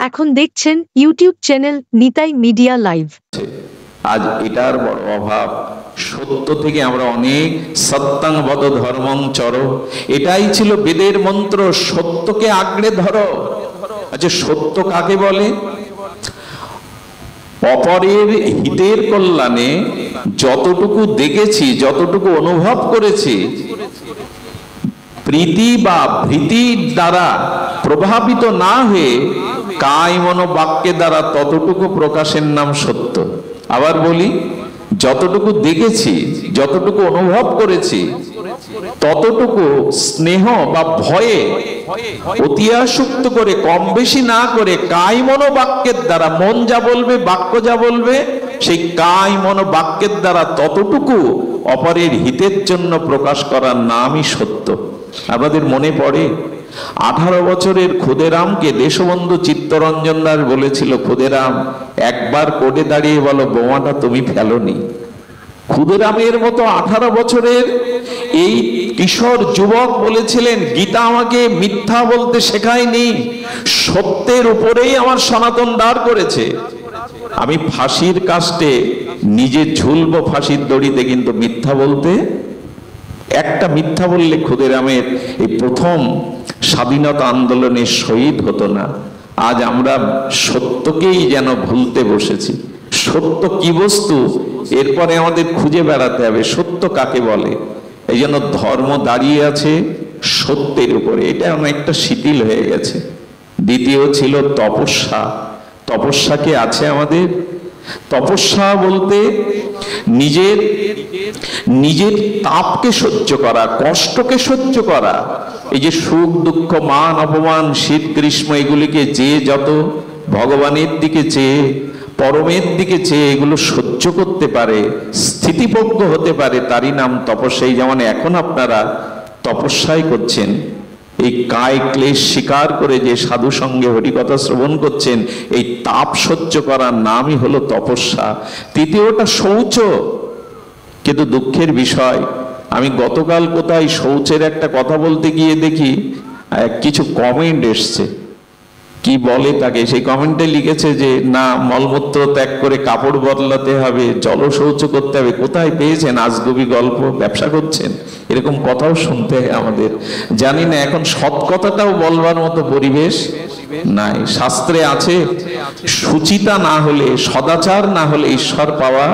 এখন দেখছেন YouTube channel Nitai media live. আজ এটার বড় অভাব। সত্য থেকে আমরা অনেক সত্যং বদ ধর্মং চর, এটাই ছিল বেদের মন্ত্র, সত্যকে আঁকড়ে ধরো। আচ্ছা, সত্য কাকে বলে? অপরের হিতের কল্যাণে যতটুকু দেখেছি, যতটুকু অনুভব করেছি, প্রীতি বা ভীতির দ্বারা প্রভাবিত না হয়ে কায় মনো বাক্যের দ্বারা ততটুকু প্রকাশের নাম সত্য। আবার বলি, যতটুকু দেখেছি, যতটুকু অনুভব করেছি, ততটুকু স্নেহ বা ভয়ে অতিআসক্ত করে, কম বেশি না করে, কায় মনো বাক্যের দ্বারা, মন যা বলবে, বাক্য যা বলবে, সেই কায় মনো বাক্যের দ্বারা ততটুকু অপরের হিতের জন্য প্রকাশ করার নামই সত্য। আমাদের মনে পড়ে 18 বছরের ক্ষুদেরামকে দেশবন্ধু চিত্তরঞ্জন দাস বলেছিল, ক্ষুদেরাম একবার কোর্টে দাঁড়িয়ে বলো বোমাটা তুমি ফেলোনি। ক্ষুদেরামের মতো 18 বছরের এই কিশোর যুবক বলেছিলেন, গীতা আমাকে মিথ্যা বলতে শেখায়নি, সত্যের উপরেই আমার সনাতন দাঁড় করেছে। আমি ফাঁসির কাস্টে নিজে ঝুলবো ফাঁসির দড়িতে, কিন্তু মিথ্যা বলতে, একটা মিথ্যা বললে ক্ষুদেরামের এই প্রথম স্বাধীনতা আন্দোলনে শহীদ হতো না। আজ আমরা সত্যকেই যেন ভুলতে বসেছি। সত্য কি বস্তু এরপরে আমাদের খুঁজে বেড়াতে হবে, সত্য কাকে বলে। এই জন্য ধর্ম দাঁড়িয়ে আছে সত্যের উপরে, এটা অনেকটা শিথিল হয়ে গেছে। দ্বিতীয় ছিল তপস্যা। তপস্যা কি আছে আমাদের? তপস্যা বলতে নিজের তাপকে সহ্য করা, কষ্টকে সহ্য করা। এই যে সুখ দুঃখ, মান অপমান, শীত গ্রীষ্ম, এগুলিকে যে যত ভগবানের দিকে চেয়ে, পরমের দিকে চেয়ে এগুলো সহ্য করতে পারে, স্থিতিপ্রজ্ঞ হতে পারে, তারই নাম তপস্যা। যেমন এখন আপনারা তপস্যাই করছেন, এই কায় ক্লেশ স্বীকার করে যে সাধু সঙ্গে হরিকথা শ্রবণ করছেন, এই তাপ সহ্য করার নামই হলো তপস্যা। তৃতীয়টা শৌচ। কিন্তু দুঃখের বিষয়, আমি গতকাল কোথায় শৌচের একটা কথা বলতে গিয়ে দেখি কিছু কমেন্ট এসছে। কি বলে তাকে, সেই কমেন্টে লিখেছে যে না, মলমূত্র ত্যাগ করে কাপড় বদলাতে হবে, জল শৌচ করতে হবে। কোথায় পেয়েছেন? আজগুবি গল্প, ব্যবসা করছেন, এরকম কথাও শুনতে হয় আমাদের। জানি না এখন সৎ কথাটাও বলবার মতো পরিবেশ নাই। শাস্ত্রে আছে, সুচিতা না হলে, সদাচার না হলে ঈশ্বর পাওয়া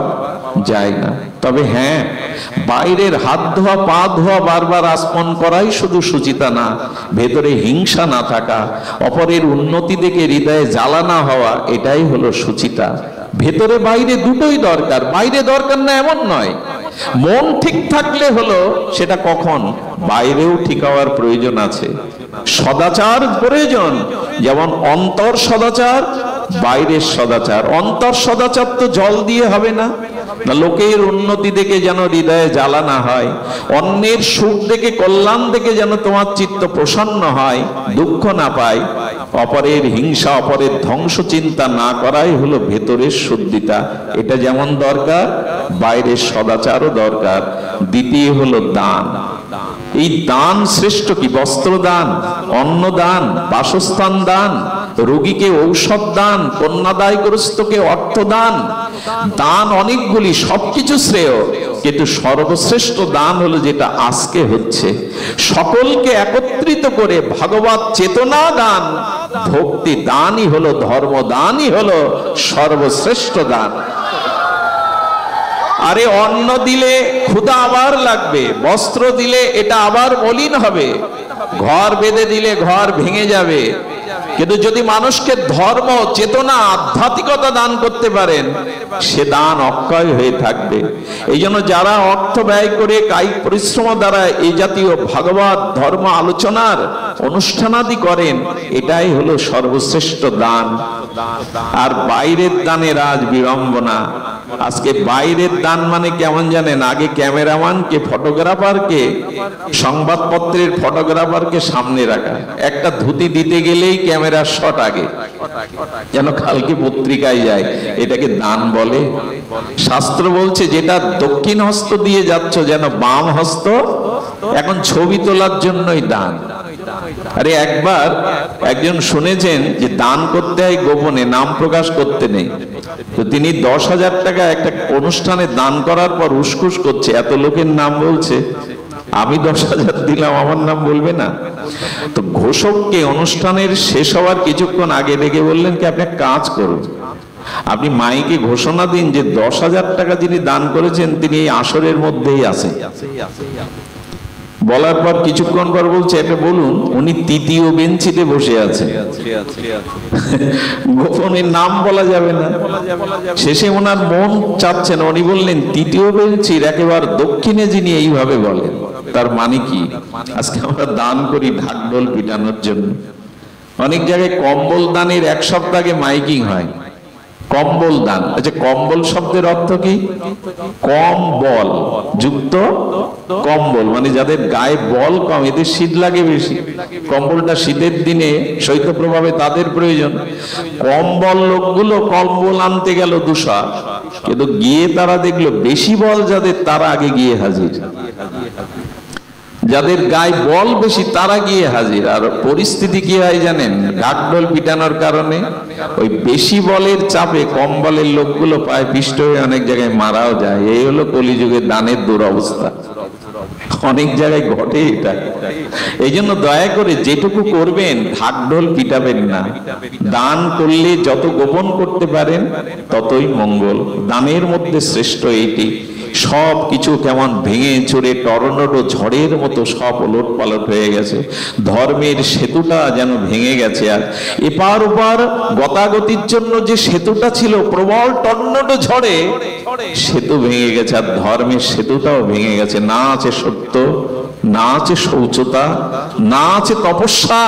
যায় না। তবে হ্যাঁ, বাইরের হাত ধোয়া, পা ধোয়া, বারবার আসমন করাই শুধু সুচিতা না, ভেতরে হিংসা না থাকা, অপরের উন্নতি দেখে হৃদয়ে জ্বালা না হওয়া, এটাই হলো সুচিতা। ভেতরে বাইরে দুটোই দরকার। বাইরে দরকার না এমন নয়, মন ঠিক থাকলে হলো। সেটা কখন? বাইরেও ঠিক হওয়ার প্রয়োজন আছে, সদাচার প্রয়োজন। যেমন অন্তর সদাচার, বাইরের সদাচার। অন্তর সদাচার তো জল দিয়ে হবে না। লোকের উন্নতি দেখে যেন হৃদয়ে জ্বালা না হয়, অন্যের সুখ দেখে, কল্যাণ দেখে যেন তোমার চিত্ত প্রসন্ন হয়, দুঃখ না পায়। অপরের হিংসা, অপরের ধ্বংস চিন্তা না করাই হলো ভেতরের শুদ্ধিতা। এটা যেমন দরকার, বাইরের সদাচারও দরকার। দ্বিতীয় হলো দান। এই দান শ্রেষ্ঠ কি? বস্ত্র দান, অন্ন দান, বাসস্থান দান, রোগীকে ঔষধ দান, কন্যাদায়গ্রস্তকে অর্থ দান। দান অনেকগুলি, সবকিছু শ্রেয়, কিন্তু সর্বশ্রেষ্ঠ দান হলো যেটা আজকে হচ্ছে, সকলকে একত্রিত করে ভগবত চেতনা দান। ভক্তি দানই হলো, ধর্ম দানই হলো সর্বশ্রেষ্ঠ দান। আরে অন্ন দিলে ক্ষুধা আবার লাগবে, বস্ত্র দিলে এটা আবার মলিন হবে, ঘর বেঁধে দিলে ঘর ভেঙে যাবে। কিন্তু যদি মানুষকে ধর্ম, চেতনা, আধ্যাত্মিকতা দান করতে পারেন, সে দান অক্ষয় হয়ে থাকবে। এই জন্য যারা অর্থ ব্যয় করে, কায়িক পরিশ্রম দ্বারা এই জাতীয় ভাগবত ধর্ম আলোচনার অনুষ্ঠানাদি করেন, এটাই হলো সর্বশ্রেষ্ঠ দান। আর বাইরের দানের আজ বিড়ম্বনা। আজকে বাইরের দান মানে কেমন জানেন? আগে ক্যামেরাম্যানকে, ফটোগ্রাফারকে, সংবাদপত্রের ফটোগ্রাফারকে সামনে রাখা, একটা ধুতি দিতে গেলেই ক্যামেরার শট আগে, যেন কালকে পত্রিকায় যায়। এটাকে দান বলে? শাস্ত্র বলছে যেটা দক্ষিণ হস্ত দিয়ে যাচ্ছ, যেন বাম হস্ত এখন ছবি তোলার জন্যই দান। আরে একবার একজন শুনেছেন যে দান করতে হয় গোপনে, নাম প্রকাশ করতে নেই। তো তিনি 10,000 টাকা একটা অনুষ্ঠানে দান করার পর উসকুস করছে, এত লোকের নাম বলছে, আমি 10,000 দিলাম, আমার নাম বলবে না? তো ঘোষককে অনুষ্ঠানের শেষ হওয়ার কিছুক্ষণ আগে ডেকে বললেন কি, আপনি এক কাজ করুন, আপনি মাইকে ঘোষণা দিন যে 10,000 টাকা যিনি দান করেছেন তিনি এই আসরের মধ্যেই আছেন। বলার পর কিছুক্ষণ পর বলছে, এটা বলুন উনি তৃতীয় বেঞ্চিতে বসে আছে, গোপনের নাম বলা যাবে না। শেষে ওনার মন চাচ্ছে না, উনি বললেন তৃতীয় বেঞ্চির একেবারে দক্ষিণে যিনি, এইভাবে বলেন। তার মানে কি, আজকে আমরা দান করি ঢাকঢোল পিটানোর জন্য। অনেক জায়গায় কম্বল দানের 1 সপ্তাহ আগে মাইকিং হয়, কম্বল দান। আচ্ছা, কম্বল শব্দের অর্থ কি? কম বল যুক্ত কম্বল, মানে যাদের গায়ে বল কম, এদের শীত লাগে বেশি, কম্বলটা শীতের দিনে শৈত্য প্রভাবে তাদের প্রয়োজন। কম বল লোকগুলো কম্বল আনতে গেল 200, কিন্তু গিয়ে তারা দেখলো বেশি বল যাদের, তারা আগে গিয়ে হাজির। যাদের গায়ে বল বেশি তারা গিয়ে হাজির। আর পরিস্থিতি কি হয় জানেন? ঢাকঢোল পিটানোর কারণে ওই বেশি বলের চাপে কম বলের লোকগুলো পায় পিষ্ট হয়ে অনেক জায়গায় মারাও যায়। এই হলো কলিযুগের দানের দুরবস্থা, অনেক জায়গায় ঘটে এটা। এই জন্য দয়া করে যেটুকু করবেন ঢাকঢোল পিটাবেন না। দান করলে যত গোপন করতে পারেন ততই মঙ্গল। দানের মধ্যে শ্রেষ্ঠ এইটি। সব কিছু কেমন ভেঙে চুরে টর্নেডো ঝড়ের মতো সব ওলট পালট হয়ে গেছে। ধর্মের সেতুটা যেন ভেঙে গেছে। আর এপার ওপার গতাগতির জন্য যে সেতুটা ছিল, প্রবল টর্নেডো ঝড়ে সেতু ভেঙে গেছে, আর ধর্মের সেতুটাও ভেঙে গেছে। না আছে সত্য, না আছে শৌচতা, না আছে তপস্যা,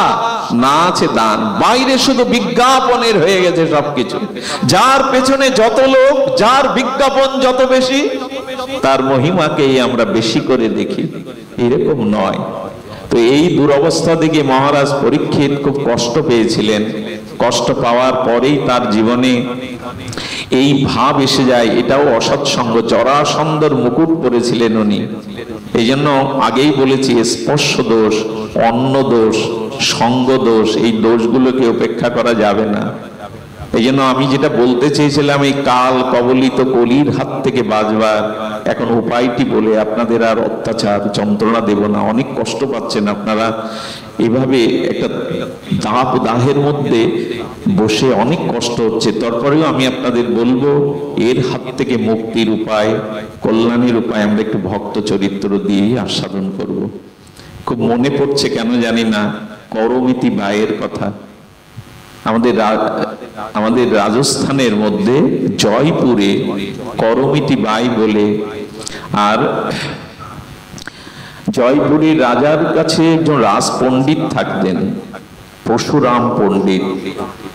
না আছে দান। বাইরে শুধু বিজ্ঞাপনের হয়ে গেছে সবকিছু। যার পেছনে যত লোক, যার বিজ্ঞাপন যত বেশি, তার মহিমাকেই আমরা বেশি করে দেখি। এরকম নয়। তো এই দুরবস্থা থেকে মহারাজ পরীক্ষিত খুব কষ্ট পেয়েছিলেন। কষ্ট পাওয়ার পরেই তার জীবনে এই ভাব এসে যায়, এটাও অসৎসঙ্গ। জরাসন্ধর মুকুট পরেছিলেন উনি। এই জন্য আগেই বলেছি, স্পর্শ দোষ, অন্ন দোষ, সঙ্গ দোষ, এই দোষগুলোকে উপেক্ষা করা যাবে না। এই জন্য আমি যেটা বলতে চেয়েছিলাম, এই কাল কবলিত কলির হাত থেকে বাঁচবার এখন উপায়টি বলে আপনাদের আর অত্যাচার যন্ত্রণা দেব না। অনেক কষ্ট পাচ্ছেন আপনারা, এভাবে একটা দাহের মধ্যে বসে অনেক কষ্ট হচ্ছে। তারপরেও আমি আপনাদের বলবো, এর হাত থেকে মুক্তির উপায়, কল্যাণের উপায় আমরা একটু ভক্ত চরিত্র দিয়েই আস্বাদন করব। খুব মনে পড়ছে কেন জানি না করমিতি বায়ের কথা। আমাদের রাজস্থানের মধ্যে জয়পুরে করমিতি বাই বলে, আর জয়পুরের রাজার কাছে একজন রাজ পণ্ডিত থাকতেন, পরশুরাম পণ্ডিত।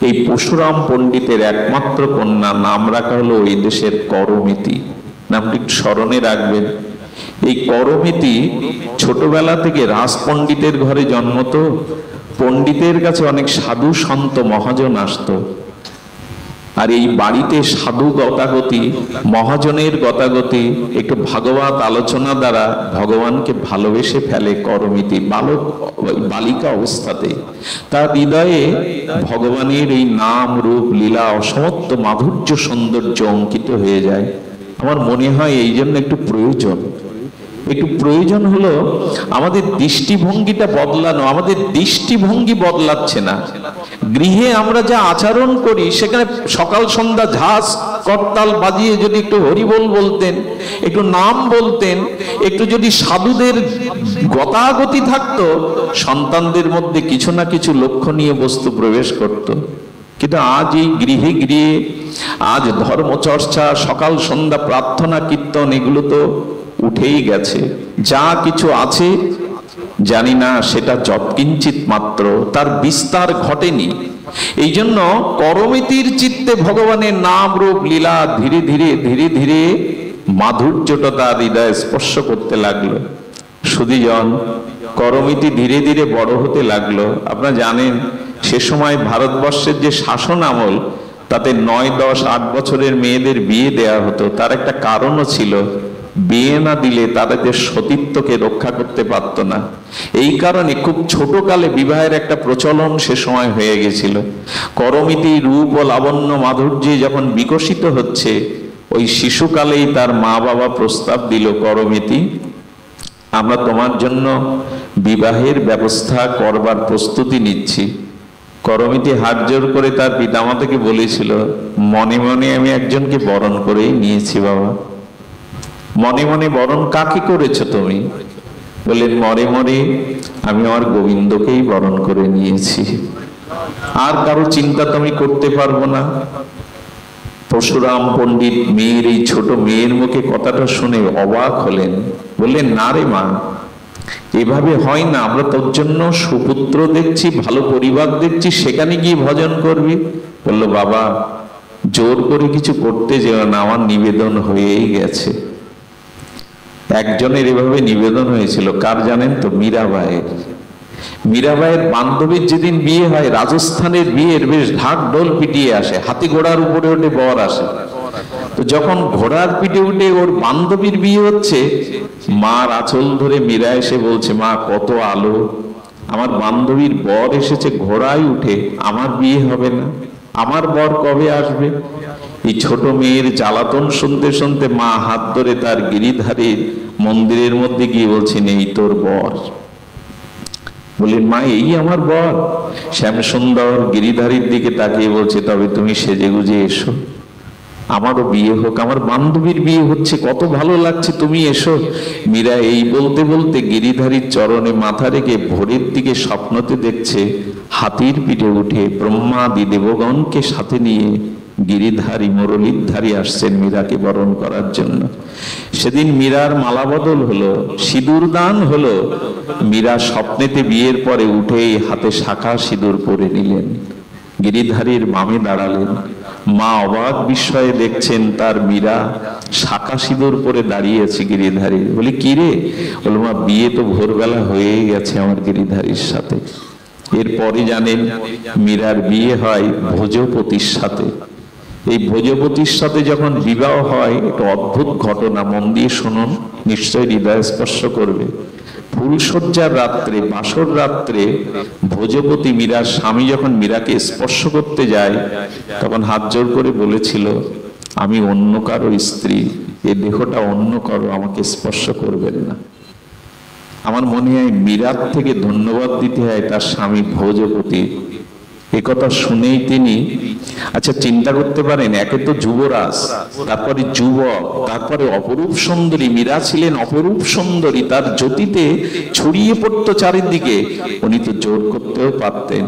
এই পরশুরাম পণ্ডিতের একমাত্র কন্যা, নাম রাখা হলো ওই দেশের করমিতি। নামটি স্মরণে রাখবেন। এই করমিতি ছোটবেলা থেকে রাজ পণ্ডিতের ঘরে জন্ম। তো পণ্ডিতের কাছে অনেক সাধু সন্ত মহাজন আসতো, আর এই বাড়িতে সাধু গতাগতি, মহাজনের গতাগতি, একটু ভাগবত আলোচনা দ্বারা ভগবানকে ভালোবেসে ফেলে করমিতি বালিকা অবস্থাতে। তার হৃদয়ে ভগবানের এই নাম রূপ লীলা অসমত্ব মাধুর্য সৌন্দর্য অঙ্কিত হয়ে যায়। আমার মনে হয় এই জন্য একটু প্রয়োজন হলো আমাদের দৃষ্টিভঙ্গিটা বদলানো। আমাদের দৃষ্টিভঙ্গি বদলাচ্ছে না। গৃহে আমরা যা আচরণ করি, সেখানে সকাল সন্ধ্যা ঝাঁস করতাল বাজিয়ে যদি একটু হরিবোল বলতেন, একটু নাম বলতেন, একটু যদি সাধুদের গতাগতি থাকতো, সন্তানদের মধ্যে কিছু না কিছু লক্ষণীয় বস্তু প্রবেশ করত। কিন্তু আজ এই গৃহে গৃহে আজ ধর্মচর্চা, সকাল সন্ধ্যা প্রার্থনা কীর্তন, এগুলো তো উঠেই গেছে। যা কিছু আছে জানি না, সেটা যৎকিঞ্চিত মাত্র, তার বিস্তার ঘটেনি। এই জন্য করমিতির চিত্তে ভগবানের নাম রূপ লীলা ধীরে ধীরে ধীরে ধীরে মাধুর্যটা তার হৃদয় স্পর্শ করতে লাগলো। সুধীজন, করমিতি ধীরে ধীরে বড় হতে লাগলো। আপনারা জানেন, সে সময় ভারতবর্ষের যে শাসন আমল, তাতে 9, 10, 8 বছরের মেয়েদের বিয়ে দেয়া হতো। তার একটা কারণও ছিল, বিয়ে না দিলে তাদের সতীত্বকে রক্ষা করতে পারত না। এই কারণে খুব ছোট কালে বিবাহের একটা প্রচলন সে সময় হয়ে গেছিল। করমিতি রূপ ও লাবণ্য মাধুর্যে যখন বিকশিত হচ্ছে, ওই শিশুকালেই তার মা বাবা প্রস্তাব দিল, করমিতি আমরা তোমার জন্য বিবাহের ব্যবস্থা করবার প্রস্তুতি নিচ্ছি। করমিতি হাত জোর করে তার পিতামাতাকে বলেছিল, মনে মনে আমি একজনকে বরণ করেই নিয়েছি বাবা। মনে মনে বরণ কাকে করেছো তুমি? বললেন, মরে মরে আমি আমার গোবিন্দকেই বরণ করে নিয়েছি, আর কারো চিন্তা তো আমি করতে পারবো না। পরশুরাম পণ্ডিত মেয়ের এই ছোট মেয়ের মুখে কথাটা শুনে অবাক হলেন। বললেন, না রে মা, এভাবে হয় না। আমরা তোর জন্য সুপুত্র দেখছি, ভালো পরিবার দেখছি, সেখানে গিয়ে ভজন করবি? বললো, বাবা জোর করে কিছু করতে যেও না, আমার নিবেদন হয়েই গেছে। একজনের এভাবে নিবেদন হয়েছিল, কার জানেন তো? মীরাবাইয়ের। মীরাবাইয়ের বান্ধবীর যেদিন বিয়ে হয়, রাজস্থানের বিয়ের বেশ ঢাক ঢোল পিটিয়ে আসে, হাতি ঘোড়ার উপরে উঠে বর আসে। তো যখন ঘোড়ার পিঠে উঠে ওর বান্ধবীর বিয়ে হচ্ছে, মার আঁচল ধরে মীরা এসে বলছে, মা কত আলো, আমার বান্ধবীর বর এসেছে ঘোড়ায় উঠে, আমার বিয়ে হবে না, আমার বর কবে আসবে? এই ছোট মেয়ের জ্বালাতন শুনতে শুনতে মা হাত ধরে তার গিরিধারীর মন্দিরের মধ্যে গিয়ে বলছেন, এই তোর বর। বললেন, মা এই আমার বর? শ্যাম সুন্দর গিরিধারীর দিকে তাকিয়ে বলছে, তবে তুমি সেজে গুজে এসো, আমারও বিয়ে হোক, আমার বান্ধবীর বিয়ে হচ্ছে, কত ভালো লাগছে, তুমি এসো। মীরা এই বলতে বলতে গিরিধারীর চরণে মাথা রেখে ভোরের দিকে স্বপ্নতে দেখছে হাতির পিঠে উঠে ব্রহ্মাদি দেবগণকে সাথে নিয়ে গিরিধারী মুরলীধারী আসছেন মীরাকে বরণ করার জন্য। সেদিন মীরার মালা বদল হলো, সিঁদুর দান হলো। মীরা স্বপ্নেতে বিয়ের পরে উঠেই হাতে শাখা সিঁদুর পরে নিলেন, গিরিধারীর বামে দাঁড়ালেন। মা অবাক বিস্ময়ে দেখছেন তার মীরা শাখা সিঁদুর পরে দাঁড়িয়েছে গিরিধারীর। বলি, কি রে? বলল, মা বিয়ে তো ভোরবেলা হয়েই গেছে আমার গিরিধারীর সাথে। এরপরে জানেন মীরার বিয়ে হয় ভোজপতির সাথে। এই ভোজপতির সাথে যখন বিবাহ হয়, একটা অদ্ভুত ঘটনা, মন দিয়ে শুনুন, নিশ্চয় হৃদয় স্পর্শ করবে। ফুলশয্যার রাত্রে, বাসর রাত্রে ভোজপতি মীরার স্বামী যখন মীরাকে স্পর্শ করতে যায়, তখন হাত জোর করে বলেছিল, আমি অন্য কারো স্ত্রী, এই দেহটা অন্য কারো, আমাকে স্পর্শ করবেন না। আমার মনে হয় মীরার থেকে ধন্যবাদ দিতে হয় তার স্বামী ভোজপতি। একথা শুনেই তিনি, আচ্ছা চিন্তা করতে পারেন, একে তো যুবরাজ, তারপরে যুবক, তারপরে অপরূপ সুন্দরী। মীরা ছিলেন অপরূপ সুন্দরী, তার জ্যোতিতে ছড়িয়ে পড়তো চারিদিকে। উনি তো জোর করতেও পারতেন,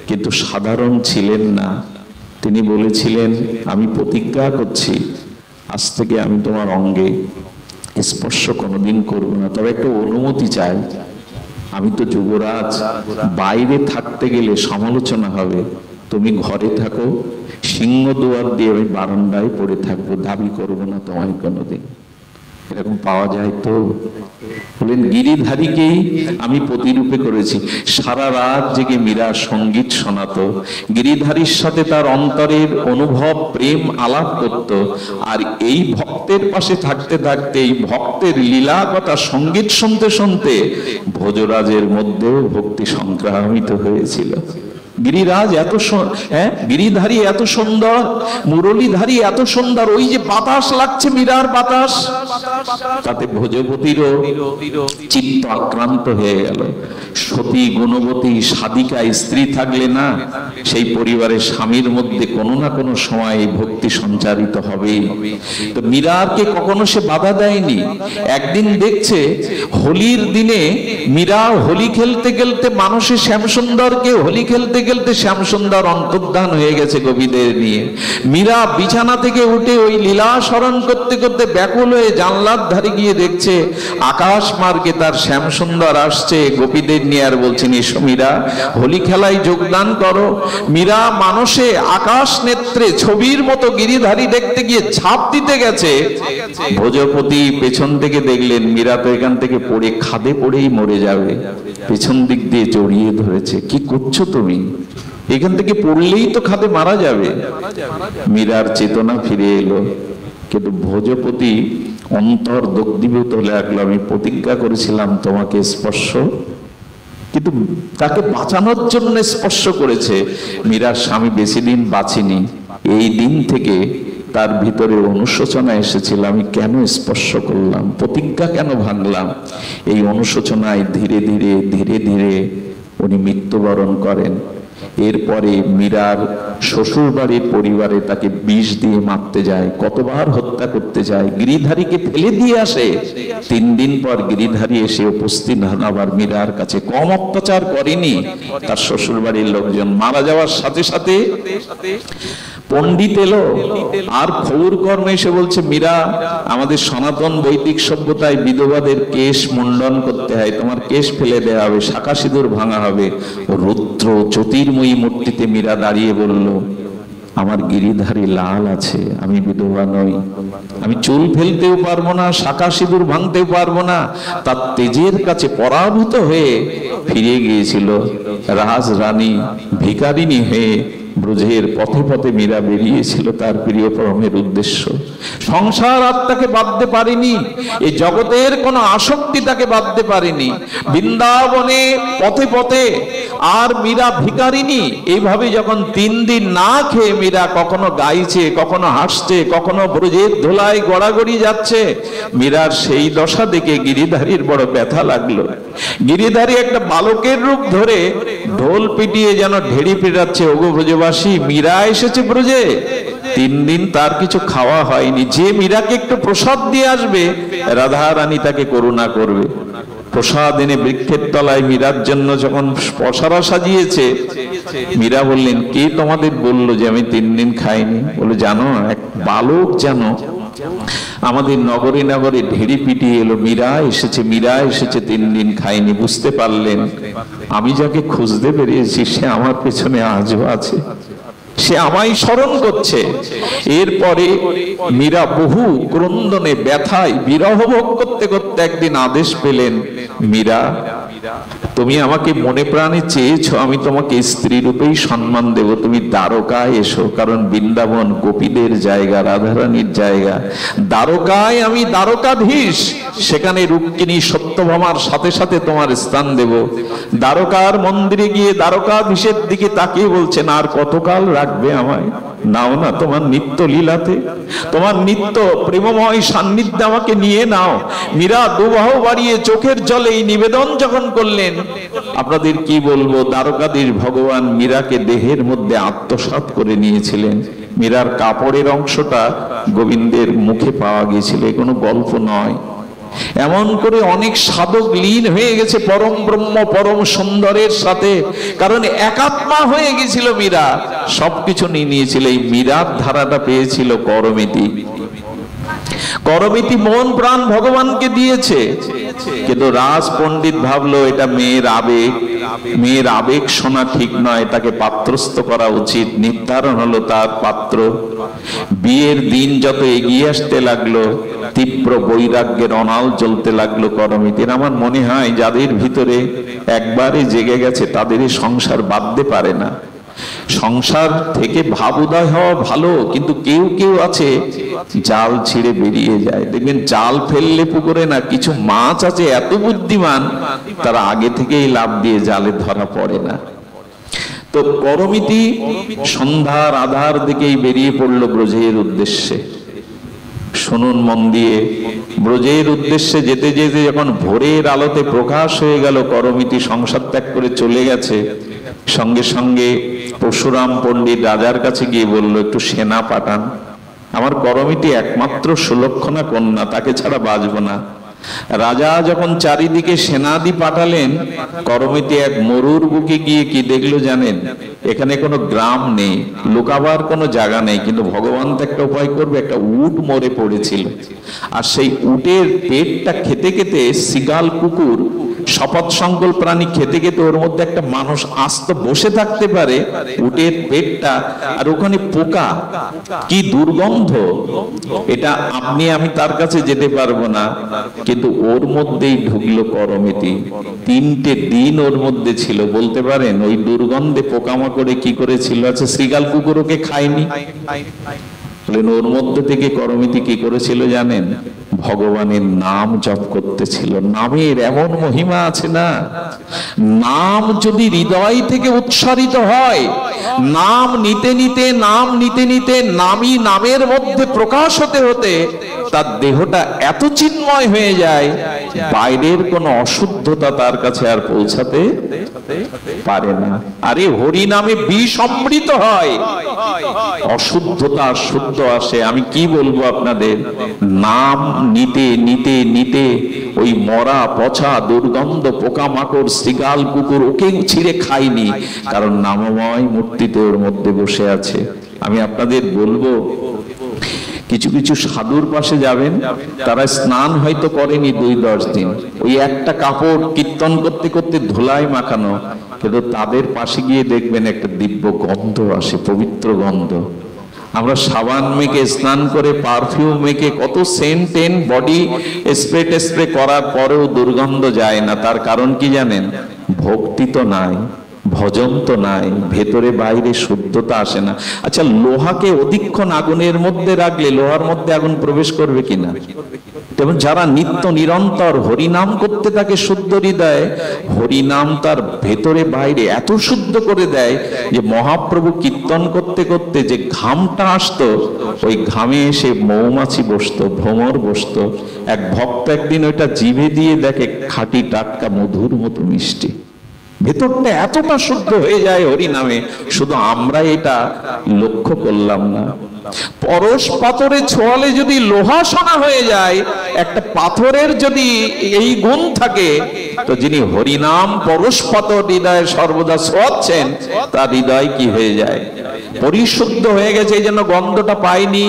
কিন্তু সাধারণ ছিলেন না। তিনি বলেছিলেন, আমি প্রতিজ্ঞা করছি, আজ থেকে আমি তোমার অঙ্গে স্পর্শ কোনোদিন করব না, তবে একটা অনুমতি চাই। আমি তো যুবরাজ, বাইরে থাকতে গেলে সমালোচনা হবে, তুমি ঘরে থাকো, সিংহ দুয়ার দিয়ে আমি বারান্দায় পড়ে থাকবো, দাবি করবো না তোমায় কোনোদিন। এরকম পাওয়া যায় তো? বলেন, গিরিধারীকেই আমি প্রতিরূপে করেছি। সারা রাত জেগে মীরা সঙ্গীত শোনাতো, গিরিধারীর সাথে তার অন্তরের অনুভব প্রেম আলাপ করত। আর এই ভক্তের পাশে থাকতে থাকতে, এই ভক্তের লীলা কথা সঙ্গীত শুনতে শুনতে ভোজরাজের মধ্যেও ভক্তি সংক্রামিত হয়েছিল। গিরিরাজ এত গিরিধারী এত সুন্দর, মুরলীধারী এত সুন্দর, ওই যে বাতাস লাগছে মীরার বাতাস, তাতে ভোজপতিরও চিত্ত আক্রান্ত হয়ে গেল। সতী গুণবতী সাধিকা স্ত্রী থাকলে না, সেই পরিবারের স্বামীর মধ্যে কোনো না কোনো সময় ভক্তি সঞ্চারিত হবেই। তো মীরাকে কখনো সে বাধা দেয়নি। একদিন দেখছে হোলির দিনে মীরা হোলি খেলতে খেলতে, মানুষের শ্যামসুন্দরকে হোলি খেলতে খেলতে শ্যামসুন্দর অন্তর্ধান হয়ে গেছে গোপীদের নিয়ে। মীরা বিছানা থেকে উঠে ওই লীলা স্মরণ করতে করতে ব্যাকুল হয়ে জানলার ধারে গিয়ে দেখছে আকাশ মার্গে তার শ্যামসুন্দর আসছে গোপীদের নিয়ে, আর বলছেন, এসো মীরা, হোলি খেলায় যোগদান করো। মীরা মানুষে আকাশ নেত্রে ছবির মতো গিরিধারী দেখতে গিয়ে ঝাঁপ দিতে গেছে। ভোজপতি পেছন থেকে দেখলেন মীরা তো এখান থেকে পড়ে খাদে পড়েই মরে যাবে, পেছন দিক দিয়ে জড়িয়ে ধরেছে। কি করছো তুমি? এখান থেকে পড়লেই তো খাদে মারা যাবে। মীরার চেতনা ফিরে এলো, কিন্তু ভোজপতি অন্তর দগ্ধীভূত হলে লাগলো। আমি প্রতিজ্ঞা করেছিলাম তোমাকে স্পর্শ, কিন্তু তাকে বাঁচানোর জন্য স্পর্শ করেছে। মীরার স্বামী বেশি দিন বাঁচেনি। এই দিন থেকে তার ভিতরে অনুশোচনা এসেছিল, আমি কেন স্পর্শ করলাম, প্রতিজ্ঞা কেন ভাঙলাম। এই অনুশোচনায় ধীরে ধীরে ধীরে ধীরে উনি মৃত্যুবরণ করেন। এরপরে মীরার শ্বশুর বাড়ির পরিবারে তাকে বিষ দিয়ে মারতে যায়, কতবার হত্যা করতে যায়, গিরিধারীকে ফেলে দিয়ে আসে। 3 দিন পর গিরিধারী এসে উপস্থিত হন আবার মীরার কাছে। কম অত্যাচার করেনি তার শ্বশুর বাড়ির লোকজন। মারা যাওয়ার সাথে সাথে পণ্ডিত এলো আর খবর কর্মে এসে বলছে, মীরা, আমাদের সনাতন বৈদিক সভ্যতায় বিধবাদের কেশ মুন্ডন করতে হয়, তোমার কেশ ফেলে দেওয়া হবে, শাখা সিঁদুর ভাঙা হবে। রুদ্র জ্যোতির্ময়ী মূর্তিতে মীরা দাঁড়িয়ে বলল, আমার গিরিধারী লাল আছে, আমি বিধবা নই, আমি চুল ফেলতেও পারবো না, শাখা সিঁদুর ভাঙতেও পারবো না। তার তেজের কাছে পরাভূত হয়ে ফিরে গিয়েছিল রাজ রানী ভিখারিণী হয়ে। ব্রজের পথে পথে মীরা বেরিয়েছিল তার প্রিয় পরমের উদ্দেশ্য। সংসার আর তাকে বাঁধতে পারেনি, এই জগতের কোনো আসক্তি তাকে বাঁধতে পারেনি। বৃন্দাবনে পথে পথে আর মীরা ভিখারিণী এইভাবে যখন 3 দিন না খেয়ে মীরা কখনো গাইছে, কখনো হাসছে, কখনো ব্রজের ধুলায় গড়াগড়ি যাচ্ছে, মীরার সেই দশা দেখে গিরিধারীর বড় ব্যথা লাগলো। গিরিধারী একটা বালকের রূপ ধরে ঢোল পিটিয়ে যেন ঢেড়ি পেটাচ্ছে, ওগো ব্রজবাসী, মীরা এসেছে ব্রজে। 3 দিন তার কিছু খাওয়া হয়নি। যে মীরাকে একটু প্রসাদ দিয়ে আসবে, রাধা রানী তাকে করুণা করবে। প্রসাদ এনে বৃক্ষের তলায় মীরার জন্য যখন পসরা সাজিয়েছে, মীরা বললেন, কে তোমাদের বললো যে আমি 3 দিন খাইনি? বলে, জানো, এক বালক জানো আমাদের নগরে নগরে ঢেড়ি পিটিয়ে এলো, মীরা এসেছে, মীরা এসেছে, 3 দিন খাইনি। বুঝতে পারলেন আমি যাকে খুঁজতে বেরিয়েছি সে আমার পেছনে আজও আছে, সে আমায় স্মরণ করছে। এরপরে মীরা বহু ক্রন্দনে ব্যথায় বিরহ ভোগ করতে করতে একদিন আদেশ পেলেন, মীরা, তুমি আমাকে মনে প্রাণে চেয়েছো, আমি তোমাকে স্ত্রী রূপেই সম্মান দেব, তুমি দ্বারকায় এসো। কারণ বৃন্দাবন গোপীদের জায়গা, রাধারানীর জায়গা। দ্বারকায় আমি দ্বারকাধীশ, সেখানে রুক্মিণী সত্যভামার সাথে সাথে তোমার স্থান দেব। দ্বারকার মন্দিরে গিয়ে দ্বারকাধীশের দিকে তাকিয়ে বলছেন, আর কতকাল রাখবে আমায়? নাও না তোমার নিত্য লীলাতে, তোমার নিত্য প্রেমময় সান্নিধ্যে আমাকে নিয়ে নাও। মীরা দুবাহু বাড়িয়ে চোখের জলে এই নিবেদন যখন করলেন, আপনাদের কি বলবো, দ্বারকাধীশ ভগবান মীরাকে দেহের মধ্যে আত্মসাৎ করে নিয়েছিলেন। মীরার কাপড়ের অংশটা গোবিন্দের মুখে পাওয়া গিয়েছিল, এ কোনো গল্প নয়। এমন করে অনেক সাধক লীন হয়ে গেছে পরম ব্রহ্ম পরম সুন্দরের সাথে, কারণ একাত্মা হয়ে গেছিল মীরা, সবকিছু নিয়ে নিয়েছিল। এই মীরার ধারাটা পেয়েছিল করমিতি। করমিতি মন প্রাণ ভগবানকে দিয়েছে, কিন্তু রাজ পণ্ডিত ভাবলো এটা মেয়ের আবেগ, মেয়ের আবেগ শোনা ঠিক নয়, তাকে পাত্রস্থ করা উচিত। নির্ধারণ হলো তার পাত্র। বিয়ের দিন যত এগিয়ে আসতে লাগলো, তীব্র বৈরাগ্যের অনাল জ্বলতে লাগলো করমিতির। আমার মনে হয় যাদের ভিতরে একবারে জেগে গেছে তাদের সংসার বাঁধতে পারে না। সংসার থেকে ভাব উদয় হওয়া ভালো, কিন্তু কেউ কেউ আছে জাল ছিঁড়ে বেরিয়ে যায়। দেখবেন জাল ফেললে পুকুরে না, কিছু মাছ আছে এত বুদ্ধিমান, তারা আগে থেকেই লাফ দিয়ে জালে ধরা পড়ে না। তো করমিতি সন্ধ্যার আধার দিকেই বেরিয়ে পড়লো ব্রজের উদ্দেশ্যে। শুনুন মন দিয়ে, ব্রজের উদ্দেশ্যে যেতে যেতে যখন ভোরের আলোতে প্রকাশ হয়ে গেল, করমিতি সংসার ত্যাগ করে চলে গেছে, সঙ্গে সঙ্গে পরশুরাম পণ্ডিত রাজার কাছে গিয়ে বলল, একটু সেনা পাঠান, আমার করমিতি একমাত্র সুলক্ষণা কন্যা, তাকে ছাড়া বাঁচব না। রাজা যখন চারিদিকে সেনাদি পাঠালেন, করমিতি এক মরুর বুকে গিয়ে কি দেখলো জানেন? এখানে কোনো গ্রাম নেই, লুকাবার কোনো জায়গা নেই, কিন্তু ভগবান তো একটা উপায় করবে। একটা উট মরে পড়েছিল, আর সেই উটের পেটটা খেতে খেতে সিগাল কুকুর, শপথ সংকল্প প্রাণী খেতে খেতে ওর মধ্যে একটা মানুষ আস্ত বসে থাকতে পারে, উটের পেটটা, আর ওখানে পোকা, কি দুর্গন্ধ! এটা আপনি আমি তার কাছে যেতে পারবো না, কিন্তু ওর মধ্যেই ঢুকলো করমিতি। 3টে দিন ওর মধ্যে ছিল। বলতে পারেন ওই দুর্গন্ধে পোকামাকড়ে কি করেছিল? আচ্ছা, শ্রীগাল কুকুর ওকে খায়নি, বলেন ওর মধ্যে থেকে করমিতি কি করেছিল জানেন? ভগবানের নাম জপ করতেছিল। নামের এমন মহিমা আছে না, নাম যদি হৃদয় থেকে উচ্চারিত হয়, নাম নিতে নিতে নামই নামের মধ্যে প্রকাশ হতে হতে তার দেহটা এত চিন্ময় হয়ে যায়, বাইরের কোন অশুদ্ধতা তার কাছে আর পৌঁছাতে পারে না। আরে হরি নামে বিষ অমৃত হয়, অশুদ্ধতা শুদ্ধ আসে। আমি কি বলবো আপনাদের, নাম নিতে নিতে নিতে ওই মরা পচা দুর্গন্ধ পোকামাকড় শ্রীগাল কুকুর ওকে ছিঁড়ে খায়নি, কারণ নামময় মূর্তিতে ওর মধ্যে বসে আছে। আমি আপনাদের বলবো, কিছু কিছু সাধুর পাশে যাবেন, তারা স্নান হয়তো করেনি 2-10 দিন, ওই একটা কাপড় কীর্তন করতে করতে ধুলায় মাখানো, কিন্তু তাদের পাশে গিয়ে দেখবেন একটা দিব্য গন্ধ আসে, পবিত্র গন্ধ। আমরা সাবান মেখে স্নান করে পারফিউম মেখে কত সেন্ট বডি স্প্রে করার পরেও দুর্গন্ধ যায় না। তার কারণ কি জানেন? ভক্তি তো নাই, ভজন তো নাই, ভেতরে বাইরে শুদ্ধতা আসে না। আচ্ছা, লোহাকে অধিকক্ষণ আগুনের মধ্যে রাখলে লোহার মধ্যে আগুন প্রবেশ করবে কিনা? তেমন যারা নিত্য নিরন্তর হরিনাম করতে থাকে শুদ্ধ হৃদয়ে, হরিনাম তার ভেতরে বাইরে এত শুদ্ধ করে দেয় যে মহাপ্রভু কীর্তন করতে করতে যে ঘামটা আসতো, ওই ঘামে এসে মৌমাছি বসতো, ভ্রমর বসতো। এক ভক্ত একদিন ওইটা জিভে দিয়ে দেখে খাঁটি টাটকা মধুর মতো মিষ্টি, ভেতরটা এতটা শুদ্ধ হয়ে যায় হরি নামে, শুধু আমরা এটা লক্ষ্য করলাম না। পরশ পাথরে ছোঁয়ালে যদি লোহা সোনা হয়ে যায়, একটা পাথরের যদি এই গুণ থাকে, তো যিনি হরিনাম পরশ পাথর হৃদয়ে সর্বদা ছোঁয়াচ্ছেন, তার হৃদয় কি হয়ে যায়? পরিশুদ্ধ হয়ে গেছে, এই জন্য গন্ধটা পাইনি।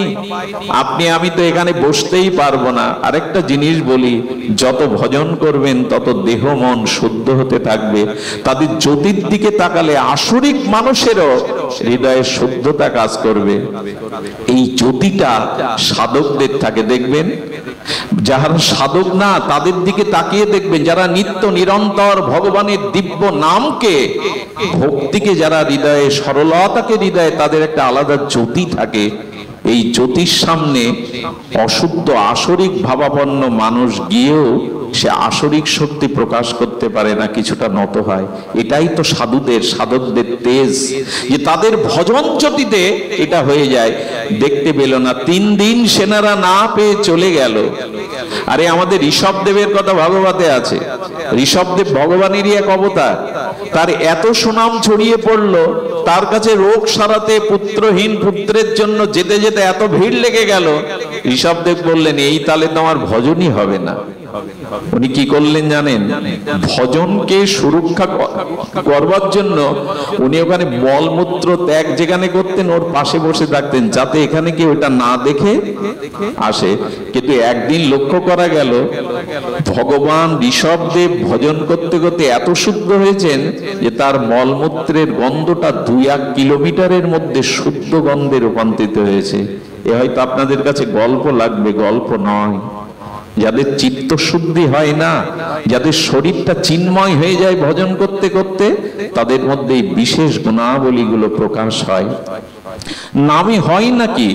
আপনি আমি তো এখানে বসতেই পারবো না। আরেকটা জিনিস বলি, যত ভজন করবেন তত দেহ মন শুদ্ধ হতে থাকবে। তাদের জ্যোতির দিকে তাকালে আসরিক মানুষেরও হৃদয়ে শুদ্ধতা কাজ করবে। এই জ্যোতিটা সাধকদের থাকে, দেখবেন যারা সাধক না তাদের দিকে তাকিয়ে দেখবেন, যারা নিত্য নিরন্তর ভগবানের দিব্য নামকে, ভক্তিকে যারা হৃদয়ে, সরলতাকে হৃদয়ে, তাদের একটা আলাদা জ্যোতি থাকে। এই জ্যোতির সামনে অশুদ্ধ আসরিক ভাবাপন্ন মানুষ গিয়েও সে আসরিক শক্তি প্রকাশ করতে পারে না, কিছুটা নত হয়। এটাই তো সাধুদের, সাধকদের তেজ, যে তাদের ভজন জ্যোতিতে এটা হয়ে যায়। দেখতে পেল না, 3 দিন সেনারা না পেয়ে চলে গেল। আরে আমাদের ঋষভদেবের কথা ভাগবতে আছে। ঋষভদেব ভগবানেরই এক অবতার, তার এত সুনাম ছড়িয়ে পড়লো, তার কাছে রোগ সারাতে পুত্রহীন পুত্রের জন্য যেতে যেতে এত ভিড় লেগে গেল। ঋষভদেব বললেন, এই তালে তো আমার ভজনই হবে না। উনি কি করলেন জানেন? ভজনকে সুরক্ষা করবার জন্য উনি ওখানে মলমূত্র ত্যাগ যেখানে করতেন, ওর পাশে বসে থাকতেন, যাতে এখানে কি ওটা না দেখে আসে। কিন্তু একদিন লক্ষ্য করা গেল, ভগবান ঋষভদেব ভজন করতে করতে এত শুদ্ধ হয়েছেন যে তার মলমূত্রের গন্ধটা 2-1 কিলোমিটারের মধ্যে শুদ্ধ গন্ধে রূপান্তরিত হয়েছে। এ হয়তো আপনাদের কাছে গল্প লাগবে, গল্প নয়। যাদের চিত্ত শুদ্ধি হয় না, যাদের শরীরটা চিন্ময় হয়ে যায় ভজন করতে করতে, তাদের মধ্যে এই বিশেষ গুণাবলীগুলো প্রকাশ হয়। নামে হয় নাকি?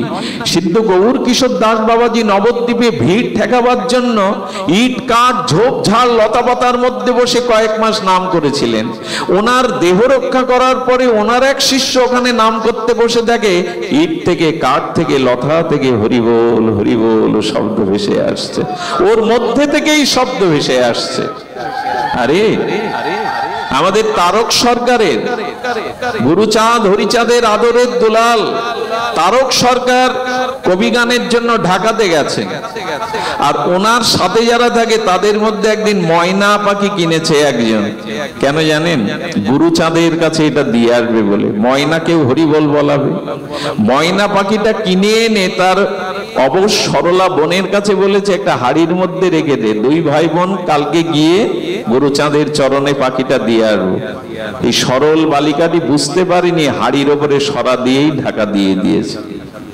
সিদ্ধ গৌর কিশোর দাস বাবাজি নবদ্বীপে ভিড় ঠেকাবার জন্য ইট কাঠ ঝোপঝাড় লতাপাতার মধ্যে বসে কয়েক মাস নাম করেছিলেন। ওনার দেহ রক্ষা করার পরে ওনার এক শিষ্য ওখানে নাম করতে বসে দেখে ইট থেকে, কাঠ থেকে, লতা থেকে হরিবোল হরিবোল শব্দ ভেসে আসছে, ওর মধ্যে থেকেই শব্দ ভেসে আসছে। আরে আমাদের তারক সরকারের, গুরুচাঁদ হরিচাঁদের আদরের দুলাল তারক সরকার কবি গানের জন্য ঢাকাতে গেছেন, আর ওনার সাথে যারা থাকে তাদের মধ্যে একদিন ময়না পাখি কিনেছে একজন। কেন জানেন? গুরুচাঁদের কাছে এটা দিয়ে আসবে বলে। ময়নাকেও হরিবোল বলাবে। ময়না পাখিটা কিনে এনে তার অবশ সরলা বোনের কাছে বলেছে, একটা হাড়ির মধ্যে রেখে দে, 2 ভাই বোন কালকে গিয়ে গুরুচাঁদের চরণে পাখিটা দিয়ে আসবো। এই সরল বালিকাটি বুঝতে পারিনি, হাড়ির ওপরে সরা দিয়েই ঢাকা দিয়ে দিয়েছে।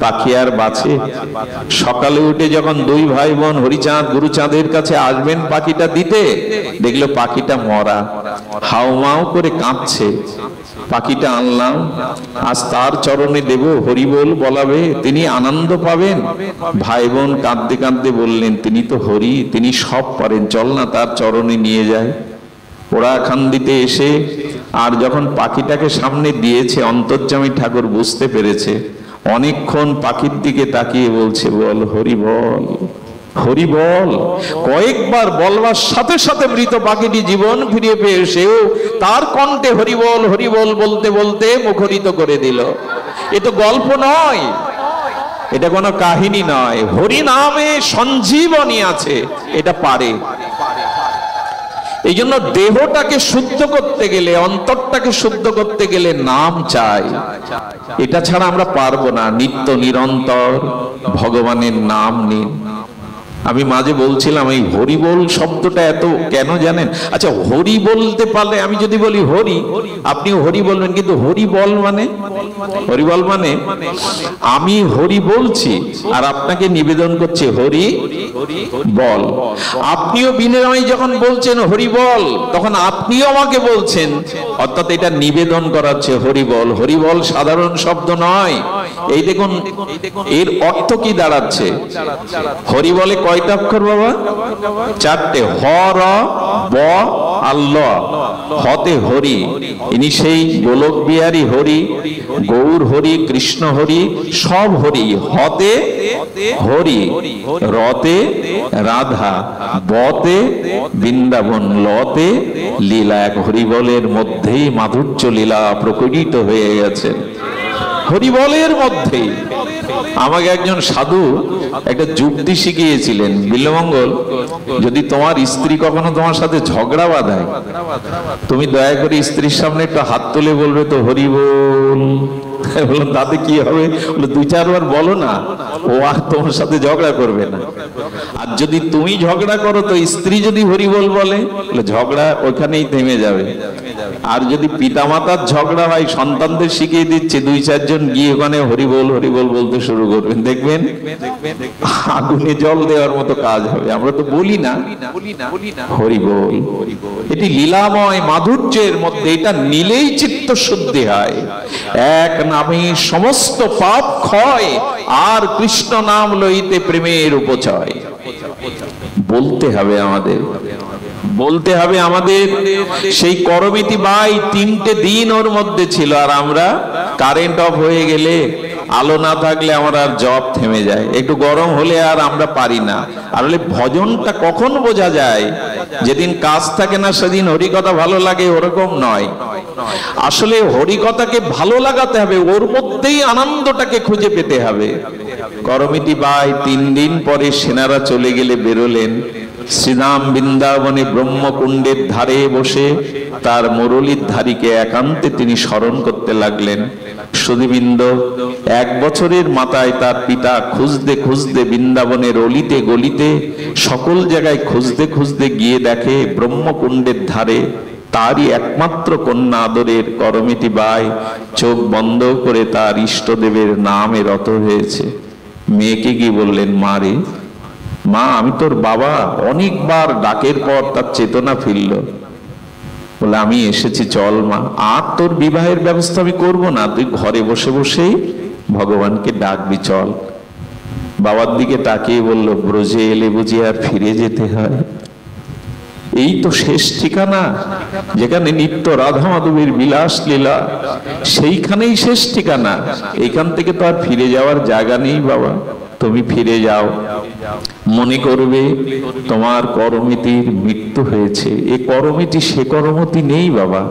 পাখি আর বাঁচে? সকালে উঠে যখন 2 ভাই বোন হরিচাঁদ গুরুচাঁদের কাছে আসবেন পাখিটা দিতে, দেখলো পাখিটা মরা, হাউমাউ করে কাঁদছে। পাখিটা আনলাম, আজ তার চরণে দেব, হরিবোল বলাবে, তিনি আনন্দ পাবেন। ভাই বোন কাঁদতে কাঁদতে বললেন, তিনি তো হরি, তিনি সব পারেন, চল না তার চরণে নিয়ে যায়। ওরা খান্দিতে এসে আর যখন পাখিটাকে সামনে দিয়েছে, অন্তর্যামী ঠাকুর বুঝতে পেরেছে, অনেকক্ষণ পাখির দিকে তাকিয়ে বলছে, বল হরি বল, হরি বল। কয়েকবার বলবার সাথে সাথে মৃত পাখিটি জীবন ফিরিয়ে পেয়ে সেও তার কণ্ঠে হরিবল হরিবল বলতে বলতে মুখরিত করে দিল। এ তো গল্প নয়, এটা কোনো কাহিনী নয়, হরি নামে সঞ্জীবনী আছে, এটা পারে। এই জন্য দেহটাকে শুদ্ধ করতে গেলে, অন্তরটাকে শুদ্ধ করতে গেলে নাম চাই। এটা ছাড়া আমরা পারবো না। নিত্য নিরন্তর ভগবানের নাম নিন। আমি মাঝে বলছিলাম এই হরিবোল শব্দটা এত কেন জানেন? আচ্ছা, হরি বলতে পারলে, আমি যদি বলি হরি, আপনিও হরি বলবেন, কিন্তু হরিবল মানে, হরিবল মানে আমি হরি বলছি আর আপনাকে নিবেদন করছে হরি বল। আপনিও বিনয় যখন বলছেন হরি বল, তখন আপনিও আমাকে বলছেন, অর্থাৎ এটা নিবেদন করাচ্ছে হরিবল। হরিবল সাধারণ শব্দ নয়। এই দেখুন এর অর্থ কি দাঁড়াচ্ছে। হরি বলে কয়টা অক্ষর বাবা? চারটে। হ, র, ব আর ল। হতে হরি, ইনি সেই গোলক বিহারী হরি, গৌর হরি, কৃষ্ণ হরি, সব হরি। হতে হরি, রতে রাধা, বতে বৃন্দাবন, লতে লীলা। এক হরিবলের মধ্যেই মাধুর্য লীলা প্রকটিত হয়ে গেছে, হরিবলের মধ্যেই। আমাকে একজন সাধু একটা যুক্তি শিখিয়েছিলেন, বিল্লমঙ্গল, যদি তোমার স্ত্রী কখনো তোমার সাথে ঝগড়া বাঁধায়, তুমি দয়া করে স্ত্রীর সামনে একটু হাত তুলে বলবে তো হরি বল। বললাম তাতে কি হবে? বলে 2-4 বার বলো না, ও আর তোমার সাথে ঝগড়া করবে না। আর যদি তুমি ঝগড়া করো তো স্ত্রী যদি হরি বল বলে, ঝগড়া ওখানেই থেমে যাবে। আর যদি পিতামাতার ঝগড়া হয়, সন্তানদের শিখিয়ে দিচ্ছে 2-4 জন গিয়ে ওখানে হরিবল হরিবল বলতে শুরু করবেন, দেখবেন আগুনে জল দেওয়ার মতো কাজ হবে। আমরা তো বলি না হরিবল। এটি লীলাময় মাধুর্যের মধ্যে, এটা নিলেই চিত্ত শুদ্ধি হয়। এক নামে সমস্ত পাপ ক্ষয়, আর কৃষ্ণ নাম লইতে প্রেমের উপচয়। বলতে হবে আমাদের, বলতে হবে আমাদের। সেই করমিতি বাই 3টে দিন ওর মধ্যে ছিল, আর আমরা কারেন্ট অফ হয়ে গেলে, আলো না থাকলে আমার আর জব থেমে যায়, একটু গরম হলে আর আমরা পারি না। আর ভজনটা কখন বোঝা যায়? যেদিন কাজ থাকে না সেদিন হরিকথা ভালো লাগে, ওরকম নয়। আসলে হরিকথাকে ভালো লাগাতে হবে, ওর মধ্যেই আনন্দটাকে খুঁজে পেতে হবে। করমিতি বাই 3 দিন পরে সেনারা চলে গেলে বেরোলেন। শ্রীরাম বৃন্দাবনে ব্রহ্মকুণ্ডের ধারে বসে তার মুরলীর ধারীকে একান্তে তিনি স্মরণ করতে লাগলেন। সুধীবৃন্দ, 1 বছরের মাথায় তার পিতা খুঁজতে খুঁজতে বৃন্দাবনের অলিতে গলিতে সকল জায়গায় খুঁজতে খুঁজতে গিয়ে দেখে ব্রহ্মকুণ্ডের ধারে তারই একমাত্র কন্যা আদরের করমিতি বাই চোখ বন্ধ করে তার ইষ্টদেবের নামে রত হয়েছে। মেয়েকে গিয়ে বললেন, মা রে, মা আমি তোর বাবা। অনেকবার ডাকের পর তার চেতনা ফিরল। বলে, আমি এসেছি, চল মা। আর তোর বিবাহের ব্যবস্থা আমি করবো না, তুই ঘরে বসে বসেই ভগবানকে ডাকবি, চল। বাবার দিকে তাকিয়ে বলল, ব্রজে এলে বুঝি আর ফিরে যেতে হয়? এই তো শেষ ঠিকানা, যেখানে নিত্য রাধা মাধবের বিলাস লীলা, সেইখানেই শেষ ঠিকানা। এইখান থেকে তো আর ফিরে যাওয়ার জায়গা নেই বাবা। তুমি ফিরে যাও, মনে করবে তোমার করমিতির মৃত্যু হয়েছে। এ করমিতি সে করমতি নেই বাবা,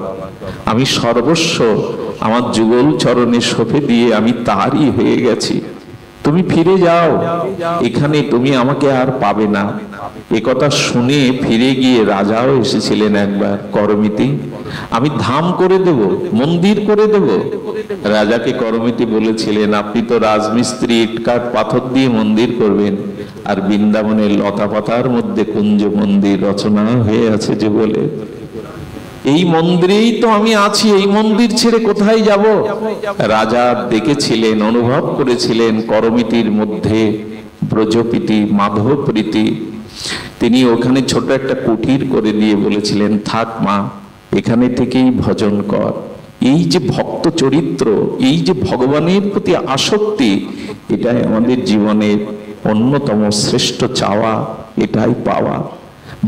আমি সর্বস্ব আমার যুগল চরণে সঁপে দিয়ে আমি তারই হয়ে গেছি। তুমি ফিরে যাও, এখানে তুমি আমাকে আর পাবে না। একথা শুনে ফিরে গিয়ে রাজাও এসেছিলেন একবার। করমিতি, আমি ধাম করে দেব, মন্দির করে দেব। রাজাকে করমিতি বলেছিলেন, আপনি তো রাজমিস্ত্রি, ইটকাঠ পাথর দিয়ে মন্দির করবেন, আর বৃন্দাবনের লতা পাতার মধ্যে কুঞ্জ মন্দির রচনা হয়ে আছে যে বলে, এই মন্দিরেই তো আমি আছি, এই মন্দির ছেড়ে কোথায় যাব? রাজা দেখেছিলেন, অনুভব করেছিলেন করমিতির মধ্যে ব্রজপ্রীতি, মাধব প্রীতি। তিনি ওখানে ছোট একটা কুটির করে দিয়ে বলেছিলেন, থাক মা, এখানে থেকেই ভজন কর। এই যে ভক্ত চরিত্র, এই যে ভগবানের প্রতি আসক্তি, এটাই আমাদের জীবনের অন্যতম শ্রেষ্ঠ চাওয়া, এটাই পাওয়া।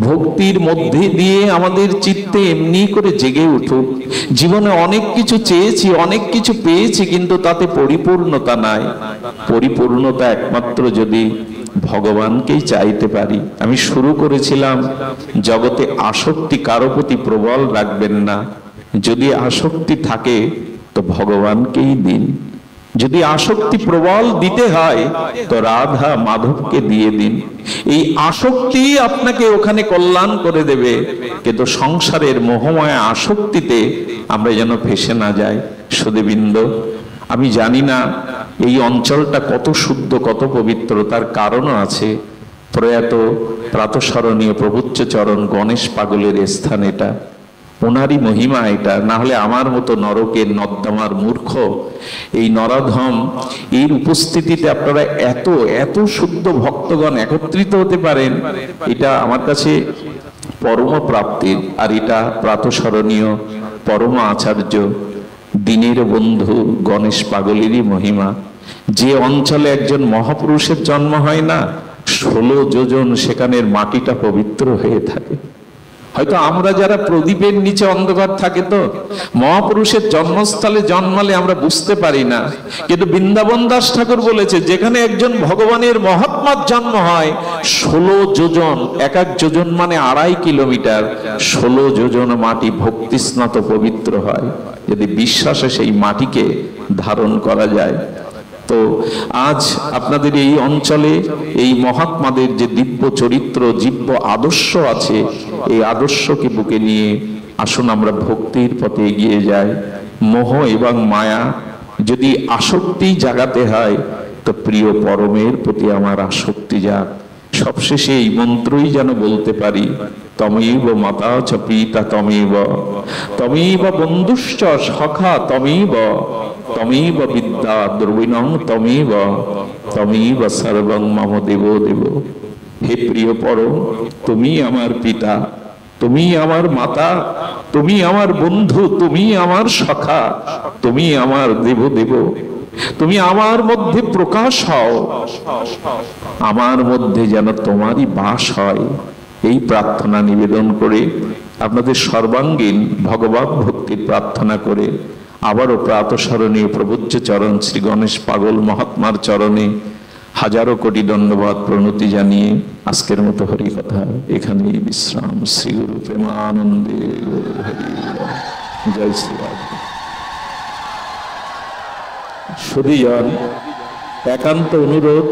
ভক্তির মধ্যে দিয়ে আমাদের চিত্তে এমনি করে জেগে উঠুক। জীবনে অনেক কিছু চেয়েছি, অনেক কিছু পেয়েছি, কিন্তু তাতে পরিপূর্ণতা নাই। পরিপূর্ণতা একমাত্র যদি ভগবানকেই চাইতে পারি। আমি শুরু করেছিলাম, জগতে আসক্তি কারো প্রতি প্রবল রাখবেন না। যদি আসক্তি থাকে তো ভগবানকেই দিন। যদি আসক্তি প্রবল দিতে হয় তো রাধা মাধবকে দিয়ে দিন। এই আসক্তি আপনাকে ওখানে কল্যাণ করে দেবে, কিন্তু সংসারের মোহময় আসক্তিতে আমরা যেন ফেসে না যাই। সুধীবৃন্দ, আমি জানি না এই অঞ্চলটা কত শুদ্ধ, কত পবিত্র, তার কারণও আছে। প্রয়াত প্রাতঃস্মরণীয় প্রভুচ্চ চরণ গণেশ পাগলের স্থান এটা, ওনারই মহিমা এটা। না হলে আমার মতো নরকের নর্দমার মূর্খ এই নরাধম এর উপস্থিতিতে আপনারা এত এত শুদ্ধ ভক্তগণ একত্রিত হতে পারেন, এটা আমার কাছে পরম প্রাপ্তির। আর এটা প্রাতঃস্মরণীয় পরম আচার্য দিনের বন্ধু গণেশ পাগলেরই মহিমা। যে অঞ্চলে একজন মহাপুরুষের জন্ম হয় না, 16 যোজন সেখানের মাটিটা পবিত্র হয়ে থাকে। হয়তো আমরা যারা প্রদীপের নিচে অন্ধকার থাকে, তো মহাপুরুষের জন্মস্থলে জন্মালে আমরা বুঝতে পারি না। কিন্তু বৃন্দাবন দাস ঠাকুর বলেছে, যেখানে একজন ভগবানের মহাত্মার জন্ম হয়, 16 যোজন, এক এক যোজন মানে 2.5 কিলোমিটার, 16 যোজন মাটি ভক্তিস্নাত পবিত্র হয়, যদি বিশ্বাসে সেই মাটিকে ধারণ করা যায়। তো আজ আপনাদের এই অঞ্চলে এই মহাত্মাদের যে দিব্য চরিত্র, দিব্য আদর্শ আছে, এই আদর্শকে বুকে নিয়ে আসুন আমরা ভক্তির পথে এগিয়ে যাই। মোহ এবং মায়া যদি আসক্তি জাগাতে হয়, তো প্রিয় পরমের প্রতি আমার আসক্তি যাক। সবশেষে এই মন্ত্রই যেন বলতে পারি, তমেব মাতা চ পিতা তমেব, তমেব বন্ধুশ্চ সখা তমেব, তমেব বিদ্যা দ্রবিণং তমেব, তমেব সর্বং মম দেব দেব। হে প্রিয় পরম, তুমি আমার পিতা, তুমি আমার মাতা, তুমি আমার বন্ধু, তুমি আমার সখা, তুমি আমার দেব দেব। তুমি আমার মধ্যে প্রকাশ হও, আমার মধ্যে যেন তোমারই বাস হয়। এই প্রার্থনা নিবেদন করে, আপনাদের সর্বাঙ্গীন ভগবত ভক্তির প্রার্থনা করে, আবারও প্রাতঃস্মরণীয় প্রভুচ্চ চরণ শ্রী গণেশ পাগল মহাত্মার চরণে হাজারো কোটি দণ্ডবাদ প্রণতি জানিয়ে আজকের মতো হরি কথা এখানেই বিশ্রাম। শ্রী গুরু প্রেমানন্দে হরি। জয় শ্রী রাধে। সুধীজন, একান্ত অনুরোধ,